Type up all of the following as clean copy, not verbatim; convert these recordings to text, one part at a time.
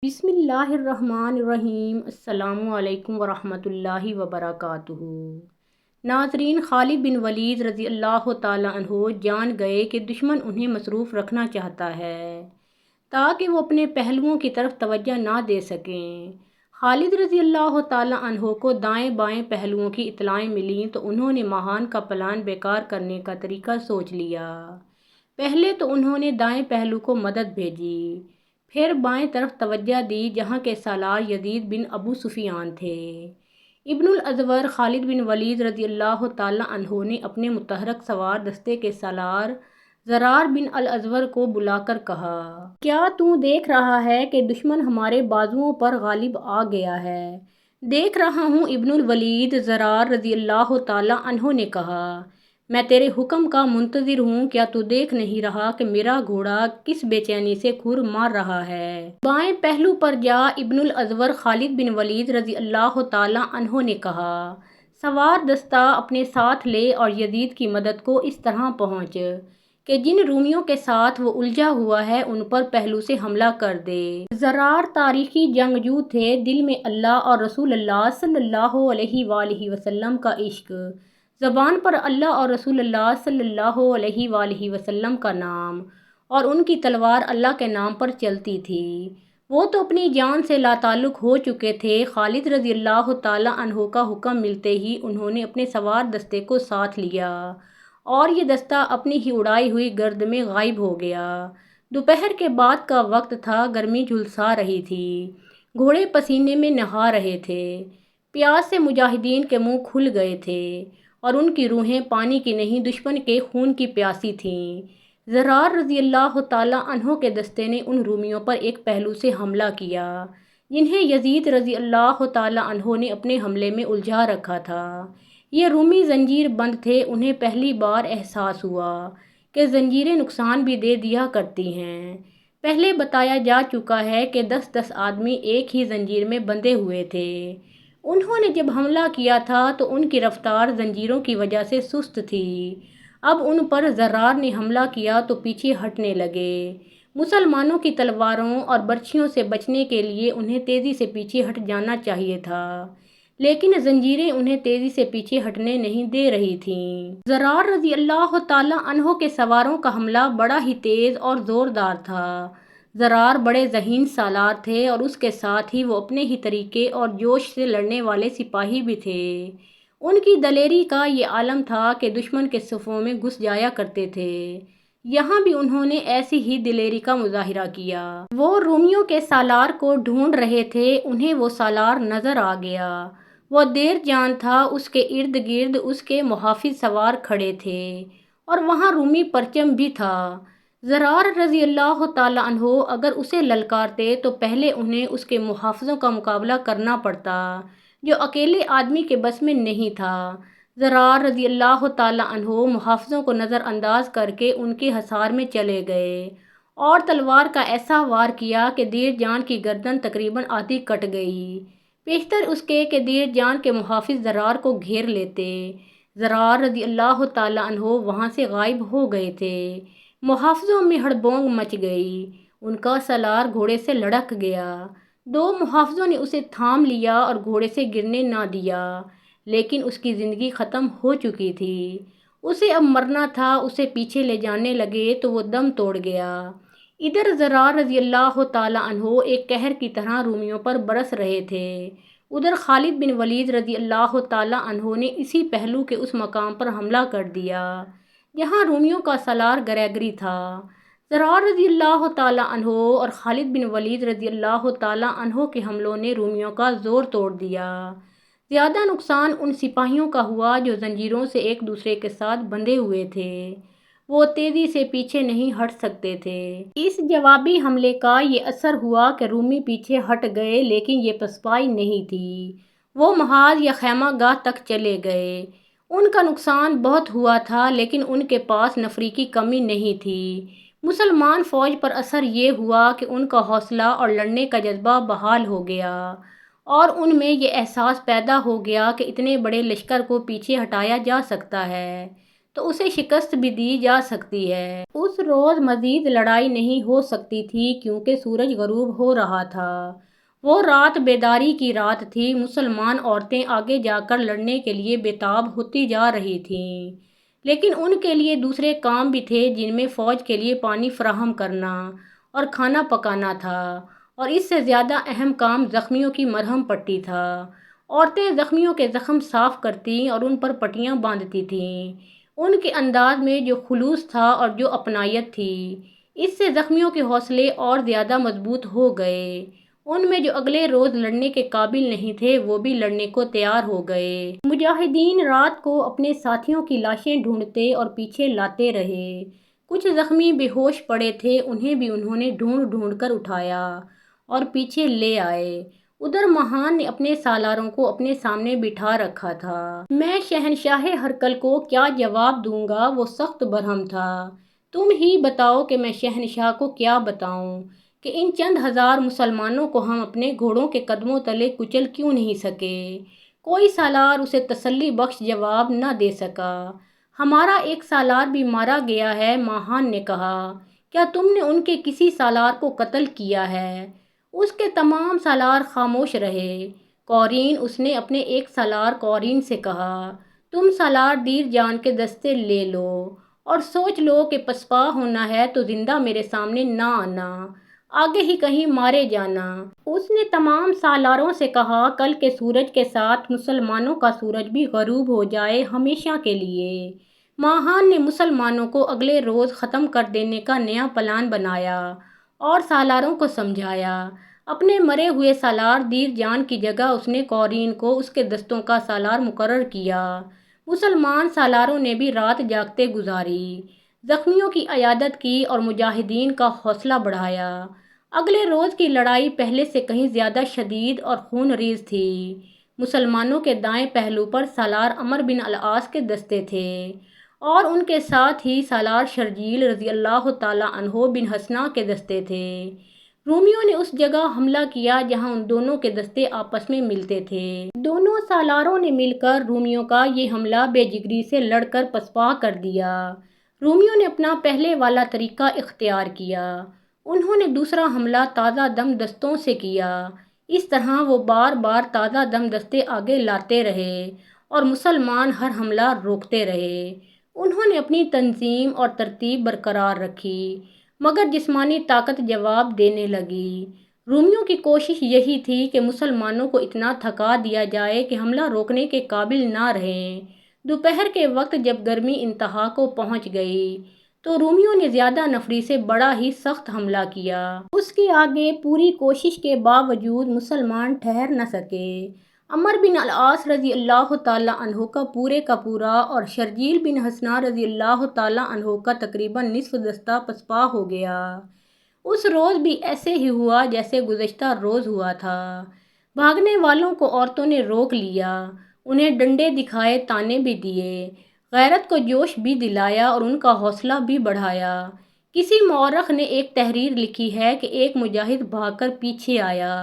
بسم اللہ الرحمن الرحیم۔ السلام علیکم ورحمۃ اللہ وبرکاتہ۔ ناظرین، خالد بن ولید رضی اللہ تعالیٰ عنہ جان گئے کہ دشمن انہیں مصروف رکھنا چاہتا ہے تاکہ وہ اپنے پہلوؤں کی طرف توجہ نہ دے سکیں۔ خالد رضی اللہ تعالیٰ عنہ کو دائیں بائیں پہلوؤں کی اطلاعیں ملیں تو انہوں نے ماہان کا پلان بیکار کرنے کا طریقہ سوچ لیا۔ پہلے تو انہوں نے دائیں پہلو کو مدد بھیجی، پھر بائیں طرف توجہ دی جہاں کے سالار یزید بن ابو سفیان تھے۔ ابن الازور خالد بن ولید رضی اللہ تعالیٰ عنہ نے اپنے متحرک سوار دستے کے سالار زرار بن الازور کو بلا کر کہا، کیا تو دیکھ رہا ہے کہ دشمن ہمارے بازوؤں پر غالب آ گیا ہے؟ دیکھ رہا ہوں ابن الولید، زرار رضی اللہ تعالیٰ عنہ نے کہا، میں تیرے حکم کا منتظر ہوں۔ کیا تو دیکھ نہیں رہا کہ میرا گھوڑا کس بے چینی سے کھر مار رہا ہے؟ بائیں پہلو پر جا۔ ابن الازور خالد بن ولید رضی اللہ تعالیٰ عنہ نے کہا، سوار دستہ اپنے ساتھ لے اور یزید کی مدد کو اس طرح پہنچ کہ جن رومیوں کے ساتھ وہ الجھا ہوا ہے ان پر پہلو سے حملہ کر دے۔ زرار تاریخی جنگجو تھے، دل میں اللہ اور رسول اللہ صلی اللہ علیہ وآلہ وسلم کا عشق، زبان پر اللہ اور رسول اللہ صلی اللہ علیہ وآلہ وسلم کا نام، اور ان کی تلوار اللہ کے نام پر چلتی تھی۔ وہ تو اپنی جان سے لاتعلق ہو چکے تھے۔ خالد رضی اللہ تعالیٰ عنہ کا حکم ملتے ہی انہوں نے اپنے سوار دستے کو ساتھ لیا اور یہ دستہ اپنی ہی اڑائی ہوئی گرد میں غائب ہو گیا۔ دوپہر کے بعد کا وقت تھا، گرمی جھلسا رہی تھی، گھوڑے پسینے میں نہا رہے تھے، پیاس سے مجاہدین کے منہ کھل گئے تھے اور ان کی روحیں پانی کی نہیں دشمن کے خون کی پیاسی تھیں۔ زرار رضی اللہ تعالیٰ عنہ کے دستے نے ان رومیوں پر ایک پہلو سے حملہ کیا جنہیں یزید رضی اللہ تعالیٰ عنہ نے اپنے حملے میں الجھا رکھا تھا۔ یہ رومی زنجیر بند تھے۔ انہیں پہلی بار احساس ہوا کہ زنجیریں نقصان بھی دے دیا کرتی ہیں۔ پہلے بتایا جا چکا ہے کہ 10 آدمی ایک ہی زنجیر میں بندھے ہوئے تھے۔ انہوں نے جب حملہ کیا تھا تو ان کی رفتار زنجیروں کی وجہ سے سست تھی۔ اب ان پر زرار نے حملہ کیا تو پیچھے ہٹنے لگے۔ مسلمانوں کی تلواروں اور برچھیوں سے بچنے کے لیے انہیں تیزی سے پیچھے ہٹ جانا چاہیے تھا، لیکن زنجیریں انہیں تیزی سے پیچھے ہٹنے نہیں دے رہی تھیں۔ زرار رضی اللہ تعالیٰ عنہ کے سواروں کا حملہ بڑا ہی تیز اور زوردار تھا۔ زرار بڑے ذہین سالار تھے اور اس کے ساتھ ہی وہ اپنے ہی طریقے اور جوش سے لڑنے والے سپاہی بھی تھے۔ ان کی دلیری کا یہ عالم تھا کہ دشمن کے صفوں میں گھس جایا کرتے تھے۔ یہاں بھی انہوں نے ایسی ہی دلیری کا مظاہرہ کیا۔ وہ رومیوں کے سالار کو ڈھونڈ رہے تھے، انہیں وہ سالار نظر آ گیا۔ وہ دیر جان تھا، اس کے ارد گرد اس کے محافظ سوار کھڑے تھے اور وہاں رومی پرچم بھی تھا۔ زرار رضی اللہ تعالیٰ عنہ اگر اسے للکارتے تو پہلے انہیں اس کے محافظوں کا مقابلہ کرنا پڑتا جو اکیلے آدمی کے بس میں نہیں تھا۔ زرار رضی اللہ تعالیٰ عنہ محافظوں کو نظر انداز کر کے ان کے حصار میں چلے گئے اور تلوار کا ایسا وار کیا کہ دیر جان کی گردن تقریباً آدھی کٹ گئی۔ پیشتر اس کے کہ دیر جان کے محافظ زرار کو گھیر لیتے۔ زرار رضی اللہ تعالیٰ عنہ وہاں سے غائب ہو گئے تھے۔ محافظوں میں ہڑبونگ مچ گئی، ان کا سالار گھوڑے سے لڑک گیا۔ 2 محافظوں نے اسے تھام لیا اور گھوڑے سے گرنے نہ دیا، لیکن اس کی زندگی ختم ہو چکی تھی۔ اسے اب مرنا تھا۔ اسے پیچھے لے جانے لگے تو وہ دم توڑ گیا۔ ادھر زرار رضی اللہ تعالیٰ عنہ ایک قہر کی طرح رومیوں پر برس رہے تھے، ادھر خالد بن ولید رضی اللہ تعالیٰ عنہ نے اسی پہلو کے اس مقام پر حملہ کر دیا جہاں رومیوں کا سالار گریگری تھا۔ زرار رضی اللہ تعالیٰ عنہ اور خالد بن ولید رضی اللہ تعالیٰ عنہ کے حملوں نے رومیوں کا زور توڑ دیا۔ زیادہ نقصان ان سپاہیوں کا ہوا جو زنجیروں سے ایک دوسرے کے ساتھ بندھے ہوئے تھے، وہ تیزی سے پیچھے نہیں ہٹ سکتے تھے۔ اس جوابی حملے کا یہ اثر ہوا کہ رومی پیچھے ہٹ گئے، لیکن یہ پسپائی نہیں تھی، وہ محاذ یا خیمہ گاہ تک چلے گئے۔ ان کا نقصان بہت ہوا تھا، لیکن ان کے پاس نفری کی کمی نہیں تھی۔ مسلمان فوج پر اثر یہ ہوا کہ ان کا حوصلہ اور لڑنے کا جذبہ بحال ہو گیا اور ان میں یہ احساس پیدا ہو گیا کہ اتنے بڑے لشکر کو پیچھے ہٹایا جا سکتا ہے۔ تو اسے شکست بھی دی جا سکتی ہے۔ اس روز مزید لڑائی نہیں ہو سکتی تھی کیونکہ سورج غروب ہو رہا تھا۔ وہ رات بیداری کی رات تھی۔ مسلمان عورتیں آگے جا کر لڑنے کے لیے بےتاب ہوتی جا رہی تھیں، لیکن ان کے لیے دوسرے کام بھی تھے جن میں فوج کے لیے پانی فراہم کرنا اور کھانا پکانا تھا، اور اس سے زیادہ اہم کام زخمیوں کی مرہم پٹی تھا۔ عورتیں زخمیوں کے زخم صاف کرتی اور ان پر پٹیاں باندھتی تھیں۔ ان کے انداز میں جو خلوص تھا اور جو اپنائیت تھی، اس سے زخمیوں کے حوصلے اور زیادہ مضبوط ہو گئے۔ ان میں جو اگلے روز لڑنے کے قابل نہیں تھے وہ بھی لڑنے کو تیار ہو گئے۔ مجاہدین رات کو اپنے ساتھیوں کی لاشیں ڈھونڈتے اور پیچھے لاتے رہے۔ کچھ زخمی بے ہوش پڑے تھے، انہیں بھی انہوں نے ڈھونڈ ڈھونڈ کر اٹھایا اور پیچھے لے آئے۔ ادھر ماہان نے اپنے سالاروں کو اپنے سامنے بٹھا رکھا تھا۔ میں شہنشاہ ہرقل کو کیا جواب دوں گا، وہ سخت برہم تھا۔ تم ہی بتاؤ کہ میں شہنشاہ کو کیا بتاؤں کہ ان چند ہزار مسلمانوں کو ہم اپنے گھوڑوں کے قدموں تلے کچل کیوں نہیں سکے؟ کوئی سالار اسے تسلی بخش جواب نہ دے سکا۔ ہمارا ایک سالار بھی مارا گیا ہے، ماہان نے کہا۔ کیا تم نے ان کے کسی سالار کو قتل کیا ہے؟ اس کے تمام سالار خاموش رہے۔ قورین، اس نے اپنے ایک سالار قورین سے کہا، تم سالار دیر جان کے دستے لے لو اور سوچ لو کہ پسپا ہونا ہے تو زندہ میرے سامنے نہ آنا، آگے ہی کہیں مارے جانا۔ اس نے تمام سالاروں سے کہا، کل کے سورج کے ساتھ مسلمانوں کا سورج بھی غروب ہو جائے ہمیشہ کے لیے۔ ماہان نے مسلمانوں کو اگلے روز ختم کر دینے کا نیا پلان بنایا اور سالاروں کو سمجھایا۔ اپنے مرے ہوئے سالار دیر جان کی جگہ اس نے قورین کو اس کے دستوں کا سالار مقرر کیا۔ مسلمان سالاروں نے بھی رات جاگتے گزاری، زخمیوں کی عیادت کی اور مجاہدین کا حوصلہ بڑھایا۔ اگلے روز کی لڑائی پہلے سے کہیں زیادہ شدید اور خون ریز تھی۔ مسلمانوں کے دائیں پہلو پر سالار عمرو بن العاص کے دستے تھے اور ان کے ساتھ ہی سالار شرجیل رضی اللہ تعالیٰ عنہ بن حسنہ کے دستے تھے۔ رومیوں نے اس جگہ حملہ کیا جہاں ان دونوں کے دستے آپس میں ملتے تھے۔ دونوں سالاروں نے مل کر رومیوں کا یہ حملہ بے جگری سے لڑ کر پسپا کر دیا۔ رومیوں نے اپنا پہلے والا طریقہ اختیار کیا۔ انہوں نے دوسرا حملہ تازہ دم دستوں سے کیا۔ اس طرح وہ بار بار تازہ دم دستے آگے لاتے رہے اور مسلمان ہر حملہ روکتے رہے۔ انہوں نے اپنی تنظیم اور ترتیب برقرار رکھی، مگر جسمانی طاقت جواب دینے لگی۔ رومیوں کی کوشش یہی تھی کہ مسلمانوں کو اتنا تھکا دیا جائے کہ حملہ روکنے کے قابل نہ رہیں۔ دوپہر کے وقت جب گرمی انتہا کو پہنچ گئی تو رومیوں نے زیادہ نفری سے بڑا ہی سخت حملہ کیا۔ اس کی آگے پوری کوشش کے باوجود مسلمان ٹھہر نہ سکے۔ عمرو بن العاص رضی اللہ تعالیٰ عنہ کا پورا اور شرجیل بن حسنہ رضی اللہ تعالیٰ عنہ کا تقریباً نصف دستہ پسپا ہو گیا۔ اس روز بھی ایسے ہی ہوا جیسے گزشتہ روز ہوا تھا۔ بھاگنے والوں کو عورتوں نے روک لیا، انہیں ڈنڈے دکھائے، تانے بھی دیے، غیرت کو جوش بھی دلایا اور ان کا حوصلہ بھی بڑھایا۔ کسی مورخ نے ایک تحریر لکھی ہے کہ ایک مجاہد بھاگ کر پیچھے آیا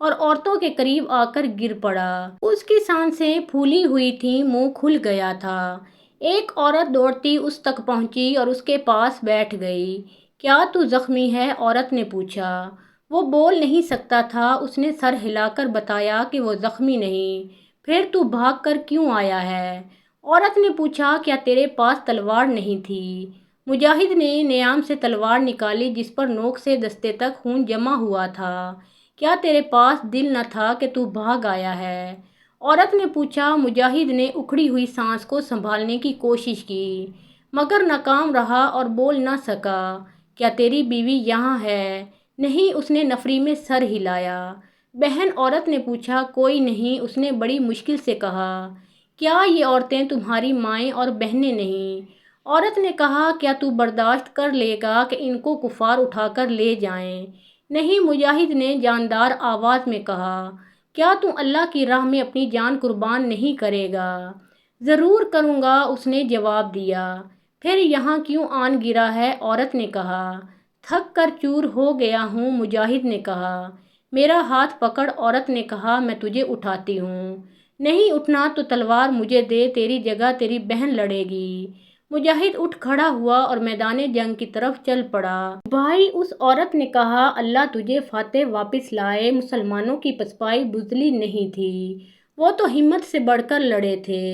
اور عورتوں کے قریب آ کر گر پڑا۔ اس کی سانسیں پھولی ہوئی تھیں، منہ کھل گیا تھا۔ ایک عورت دوڑتی اس تک پہنچی اور اس کے پاس بیٹھ گئی۔ کیا تو زخمی ہے؟ عورت نے پوچھا۔ وہ بول نہیں سکتا تھا۔ اس نے سر ہلا کر بتایا کہ وہ زخمی نہیں۔ پھر تو بھاگ کر کیوں آیا ہے؟ عورت نے پوچھا، کیا تیرے پاس تلوار نہیں تھی؟ مجاہد نے نیام سے تلوار نکالی جس پر نوک سے دستے تک خون جمع ہوا تھا۔ کیا تیرے پاس دل نہ تھا کہ تو بھاگ آیا ہے؟ عورت نے پوچھا۔ مجاہد نے اکھڑی ہوئی سانس کو سنبھالنے کی کوشش کی مگر ناکام رہا اور بول نہ سکا۔ کیا تیری بیوی یہاں ہے؟ نہیں، اس نے نفری میں سر ہلایا۔ بہن، عورت نے پوچھا۔ کوئی نہیں، اس نے بڑی مشکل سے کہا۔ کیا یہ عورتیں تمہاری مائیں اور بہنیں نہیں؟ عورت نے کہا۔ کیا تو برداشت کر لے گا کہ ان کو کفار اٹھا کر لے جائیں؟ نہیں، مجاہد نے جاندار آواز میں کہا۔ کیا تو اللہ کی راہ میں اپنی جان قربان نہیں کرے گا؟ ضرور کروں گا، اس نے جواب دیا۔ پھر یہاں کیوں آن گرا ہے؟ عورت نے کہا۔ تھک کر چور ہو گیا ہوں، مجاہد نے کہا۔ میرا ہاتھ پکڑ، عورت نے کہا، میں تجھے اٹھاتی ہوں۔ نہیں اٹھنا تو تلوار مجھے دے، تیری جگہ تیری بہن لڑے گی۔ مجاہد اٹھ کھڑا ہوا اور میدان جنگ کی طرف چل پڑا۔ بھائی، اس عورت نے کہا، اللہ تجھے فاتح واپس لائے۔ مسلمانوں کی پسپائی بزدلی نہیں تھی، وہ تو ہمت سے بڑھ کر لڑے تھے۔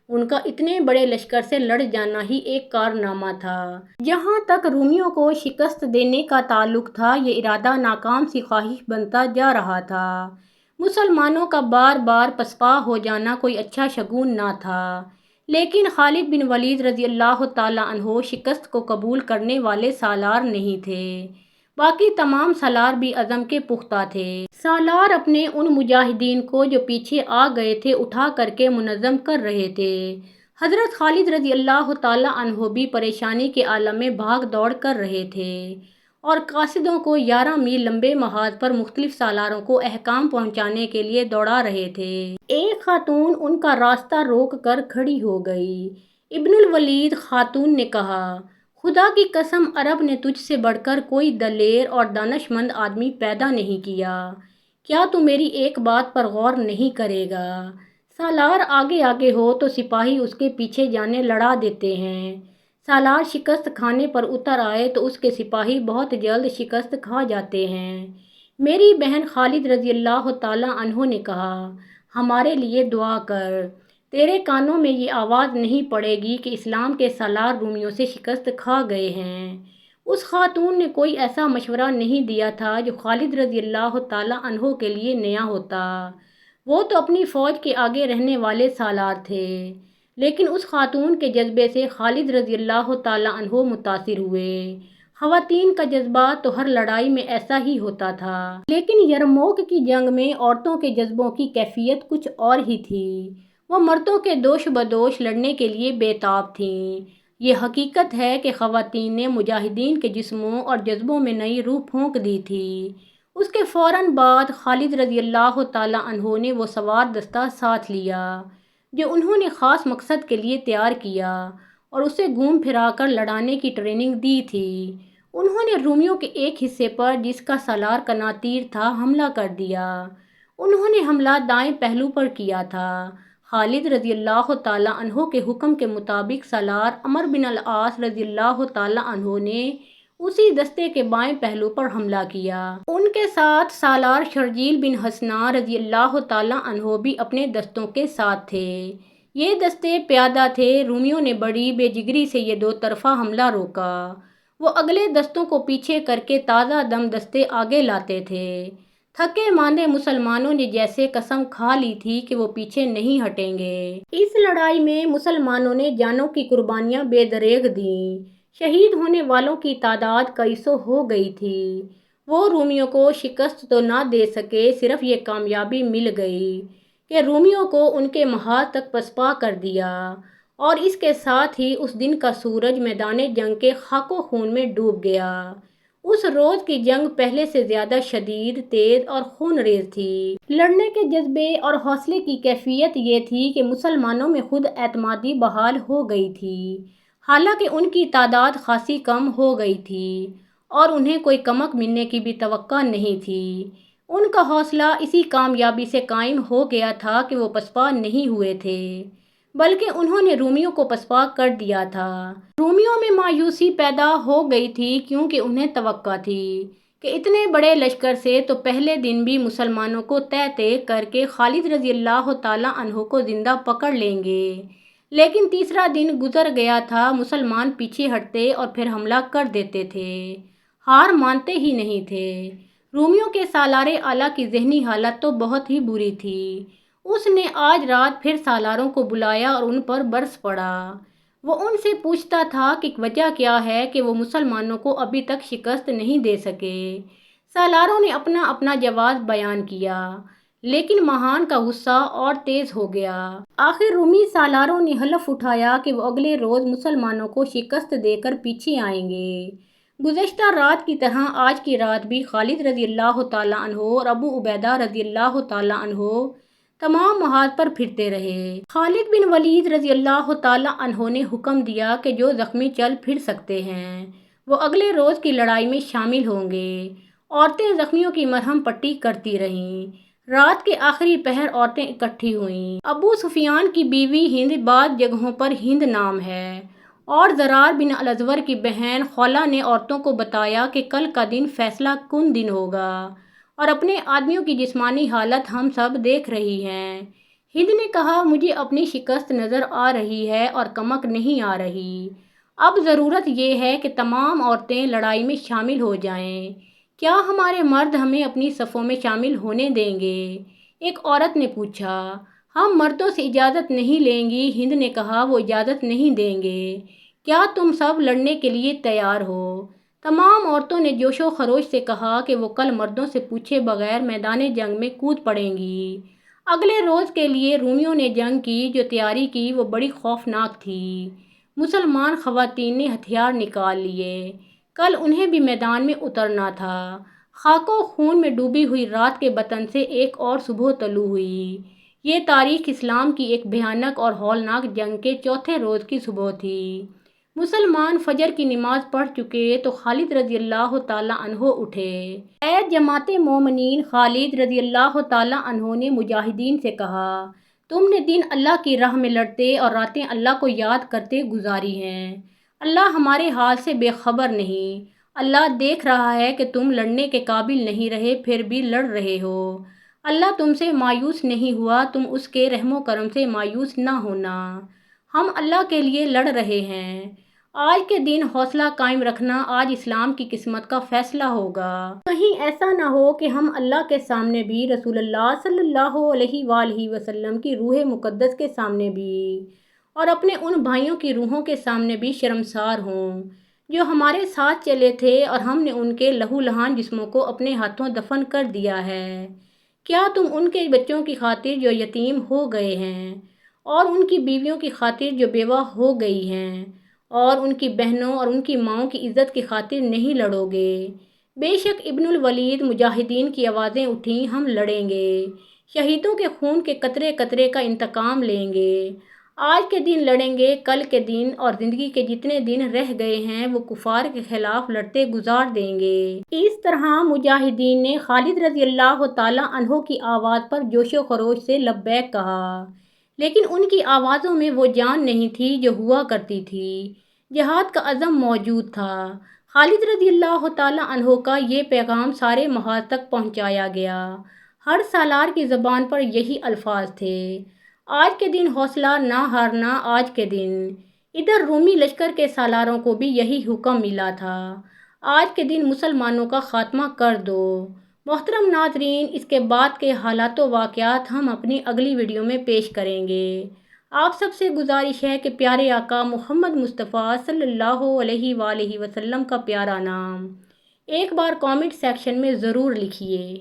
ان کا اتنے بڑے لشکر سے لڑ جانا ہی ایک کارنامہ تھا۔ جہاں تک رومیوں کو شکست دینے کا تعلق تھا، یہ ارادہ ناکام سی خواہش بنتا جا رہا تھا۔ مسلمانوں کا بار بار پسپا ہو جانا کوئی اچھا شگون نہ تھا، لیکن خالد بن ولید رضی اللہ تعالیٰ عنہ شکست کو قبول کرنے والے سالار نہیں تھے۔ باقی تمام سالار بھی عزم کے پختہ تھے۔ سالار اپنے ان مجاہدین کو جو پیچھے آ گئے تھے اٹھا کر کے منظم کر رہے تھے۔ حضرت خالد رضی اللہ تعالیٰ عنہ بھی پریشانی کے عالم میں بھاگ دوڑ کر رہے تھے اور قاصدوں کو 11 میل لمبے محاذ پر مختلف سالاروں کو احکام پہنچانے کے لیے دوڑا رہے تھے۔ ایک خاتون ان کا راستہ روک کر کھڑی ہو گئی۔ ابن الولید خاتون نے کہا، خدا کی قسم، عرب نے تجھ سے بڑھ کر کوئی دلیر اور دانش مند آدمی پیدا نہیں کیا۔ کیا تو میری ایک بات پر غور نہیں کرے گا؟ سالار آگے آگے ہو تو سپاہی اس کے پیچھے جانے لڑا دیتے ہیں۔ سالار شکست کھانے پر اتر آئے تو اس کے سپاہی بہت جلد شکست کھا جاتے ہیں۔ میری بہن خالد رضی اللہ تعالیٰ عنہ نے کہا، ہمارے لیے دعا کر۔ تیرے کانوں میں یہ آواز نہیں پڑے گی کہ اسلام کے سالار رومیوں سے شکست کھا گئے ہیں۔ اس خاتون نے کوئی ایسا مشورہ نہیں دیا تھا جو خالد رضی اللہ تعالیٰ عنہ کے لیے نیا ہوتا۔ وہ تو اپنی فوج کے آگے رہنے والے سالار تھے، لیکن اس خاتون کے جذبے سے خالد رضی اللہ تعالیٰ عنہ متاثر ہوئے۔ خواتین کا جذبہ تو ہر لڑائی میں ایسا ہی ہوتا تھا، لیکن یرموک کی جنگ میں عورتوں کے جذبوں کی کیفیت کچھ اور ہی تھی۔ وہ مردوں کے دوش بدوش لڑنے کے لیے بے تاب تھیں۔ یہ حقیقت ہے کہ خواتین نے مجاہدین کے جسموں اور جذبوں میں نئی روح پھونک دی تھی۔ اس کے فوراً بعد خالد رضی اللہ تعالیٰ عنہ نے وہ سوار دستہ ساتھ لیا جو انہوں نے خاص مقصد کے لیے تیار کیا اور اسے گھوم پھرا کر لڑانے کی ٹریننگ دی تھی۔ انہوں نے رومیوں کے ایک حصے پر، جس کا سالار قناطیر تھا، حملہ کر دیا۔ انہوں نے حملہ دائیں پہلو پر کیا تھا۔ خالد رضی اللہ تعالیٰ عنہ کے حکم کے مطابق سالار عمرو بن العاص رضی اللہ تعالیٰ عنہ نے اسی دستے کے بائیں پہلو پر حملہ کیا۔ ان کے ساتھ سالار شرجیل بن حسنہ رضی اللہ تعالیٰ عنہ بھی اپنے دستوں کے ساتھ تھے۔ یہ دستے پیادہ تھے۔ رومیوں نے بڑی بے جگری سے یہ دو طرفہ حملہ روکا۔ وہ اگلے دستوں کو پیچھے کر کے تازہ دم دستے آگے لاتے تھے۔ تھکے ماندے مسلمانوں نے جیسے قسم کھا لی تھی کہ وہ پیچھے نہیں ہٹیں گے۔ اس لڑائی میں مسلمانوں نے جانوں کی قربانیاں بے دریغ دیں۔ شہید ہونے والوں کی تعداد کئی سو ہو گئی تھی۔ وہ رومیوں کو شکست تو نہ دے سکے، صرف یہ کامیابی مل گئی کہ رومیوں کو ان کے محاذ تک پسپا کر دیا، اور اس کے ساتھ ہی اس دن کا سورج میدان جنگ کے خاک و خون میں ڈوب گیا۔ اس روز کی جنگ پہلے سے زیادہ شدید، تیز اور خون ریز تھی۔ لڑنے کے جذبے اور حوصلے کی کیفیت یہ تھی کہ مسلمانوں میں خود اعتمادی بحال ہو گئی تھی، حالانکہ ان کی تعداد خاصی کم ہو گئی تھی اور انہیں کوئی کمک ملنے کی بھی توقع نہیں تھی۔ ان کا حوصلہ اسی کامیابی سے قائم ہو گیا تھا کہ وہ پسپا نہیں ہوئے تھے، بلکہ انہوں نے رومیوں کو پسپا کر دیا تھا۔ رومیوں میں مایوسی پیدا ہو گئی تھی، کیونکہ انہیں توقع تھی کہ اتنے بڑے لشکر سے تو پہلے دن بھی مسلمانوں کو تہہ کر کے خالد رضی اللہ تعالیٰ عنہ کو زندہ پکڑ لیں گے۔ لیکن تیسرا دن گزر گیا تھا، مسلمان پیچھے ہٹتے اور پھر حملہ کر دیتے تھے، ہار مانتے ہی نہیں تھے۔ رومیوں کے سالار اعلیٰ کی ذہنی حالت تو بہت ہی بری تھی۔ اس نے آج رات پھر سالاروں کو بلایا اور ان پر برس پڑا۔ وہ ان سے پوچھتا تھا کہ وجہ کیا ہے کہ وہ مسلمانوں کو ابھی تک شکست نہیں دے سکے۔ سالاروں نے اپنا اپنا جواز بیان کیا، لیکن مہان کا غصہ اور تیز ہو گیا۔ آخر رومی سالاروں نے حلف اٹھایا کہ وہ اگلے روز مسلمانوں کو شکست دے کر پیچھے آئیں گے۔ گزشتہ رات کی طرح آج کی رات بھی خالد رضی اللہ تعالیٰ عنہ اور ابو عبیدہ رضی اللہ تعالیٰ عنہ تمام محاذ پر پھرتے رہے۔ خالد بن ولید رضی اللہ تعالیٰ عنہ نے حکم دیا کہ جو زخمی چل پھر سکتے ہیں وہ اگلے روز کی لڑائی میں شامل ہوں گے۔ عورتیں زخمیوں کی مرہم پٹی کرتی رہیں۔ رات کے آخری پہر عورتیں اکٹھی ہوئیں۔ ابو سفیان کی بیوی ہند، بعض جگہوں پر ہند نام ہے، اور زرار بن الازور کی بہن خولہ نے عورتوں کو بتایا کہ کل کا دن فیصلہ کن دن ہوگا اور اپنے آدمیوں کی جسمانی حالت ہم سب دیکھ رہی ہیں۔ ہند نے کہا، مجھے اپنی شکست نظر آ رہی ہے اور کمک نہیں آ رہی۔ اب ضرورت یہ ہے کہ تمام عورتیں لڑائی میں شامل ہو جائیں۔ کیا ہمارے مرد ہمیں اپنی صفوں میں شامل ہونے دیں گے؟ ایک عورت نے پوچھا۔ ہم مردوں سے اجازت نہیں لیں گی، ہند نے کہا، وہ اجازت نہیں دیں گے۔ کیا تم سب لڑنے کے لیے تیار ہو؟ تمام عورتوں نے جوش و خروش سے کہا کہ وہ کل مردوں سے پوچھے بغیر میدان جنگ میں کود پڑیں گی۔ اگلے روز کے لیے رومیوں نے جنگ کی جو تیاری کی وہ بڑی خوفناک تھی۔ مسلمان خواتین نے ہتھیار نکال لیے۔ کل انہیں بھی میدان میں اترنا تھا۔ خاک و خون میں ڈوبی ہوئی رات کے بطن سے ایک اور صبح طلوع ہوئی۔ یہ تاریخ اسلام کی ایک بھیانک اور ہولناک جنگ کے چوتھے روز کی صبح تھی۔ مسلمان فجر کی نماز پڑھ چکے تو خالد رضی اللہ تعالیٰ عنہ اٹھے۔ اے جماعت مومنین، خالد رضی اللہ تعالیٰ عنہ نے مجاہدین سے کہا، تم نے دن اللہ کی راہ میں لڑتے اور راتیں اللہ کو یاد کرتے گزاری ہیں۔ اللہ ہمارے حال سے بے خبر نہیں۔ اللہ دیکھ رہا ہے کہ تم لڑنے کے قابل نہیں رہے پھر بھی لڑ رہے ہو۔ اللہ تم سے مایوس نہیں ہوا، تم اس کے رحم و کرم سے مایوس نہ ہونا۔ ہم اللہ کے لیے لڑ رہے ہیں۔ آج کے دن حوصلہ قائم رکھنا، آج اسلام کی قسمت کا فیصلہ ہوگا۔ کہیں ایسا نہ ہو کہ ہم اللہ کے سامنے بھی، رسول اللہ صلی اللہ علیہ وآلہ وسلم کی روح مقدس کے سامنے بھی اور اپنے ان بھائیوں کی روحوں کے سامنے بھی شرمسار ہوں جو ہمارے ساتھ چلے تھے اور ہم نے ان کے لہو لہان جسموں کو اپنے ہاتھوں دفن کر دیا ہے۔ کیا تم ان کے بچوں کی خاطر جو یتیم ہو گئے ہیں اور ان کی بیویوں کی خاطر جو بیوہ ہو گئی ہیں اور ان کی بہنوں اور ان کی ماؤں کی عزت کی خاطر نہیں لڑو گے؟ بے شک ابن الولید مجاہدین کی آوازیں اٹھیں، ہم لڑیں گے، شہیدوں کے خون کے قطرے قطرے کا انتقام لیں گے۔ آج کے دن لڑیں گے، کل کے دن اور زندگی کے جتنے دن رہ گئے ہیں وہ کفار کے خلاف لڑتے گزار دیں گے۔ اس طرح مجاہدین نے خالد رضی اللہ تعالیٰ عنہ کی آواز پر جوش و خروش سے لبیک کہا، لیکن ان کی آوازوں میں وہ جان نہیں تھی جو ہوا کرتی تھی۔ جہاد کا عزم موجود تھا۔ خالد رضی اللہ تعالیٰ عنہ کا یہ پیغام سارے محاذ تک پہنچایا گیا۔ ہر سالار کی زبان پر یہی الفاظ تھے، آج کے دن حوصلہ نہ ہارنا، آج کے دن۔ ادھر رومی لشکر کے سالاروں کو بھی یہی حکم ملا تھا، آج کے دن مسلمانوں کا خاتمہ کر دو۔ محترم ناظرین، اس کے بعد کے حالات و واقعات ہم اپنی اگلی ویڈیو میں پیش کریں گے۔ آپ سب سے گزارش ہے کہ پیارے آقا محمد مصطفیٰ صلی اللہ علیہ وآلہ وسلم کا پیارا نام ایک بار کامنٹ سیکشن میں ضرور لکھیے۔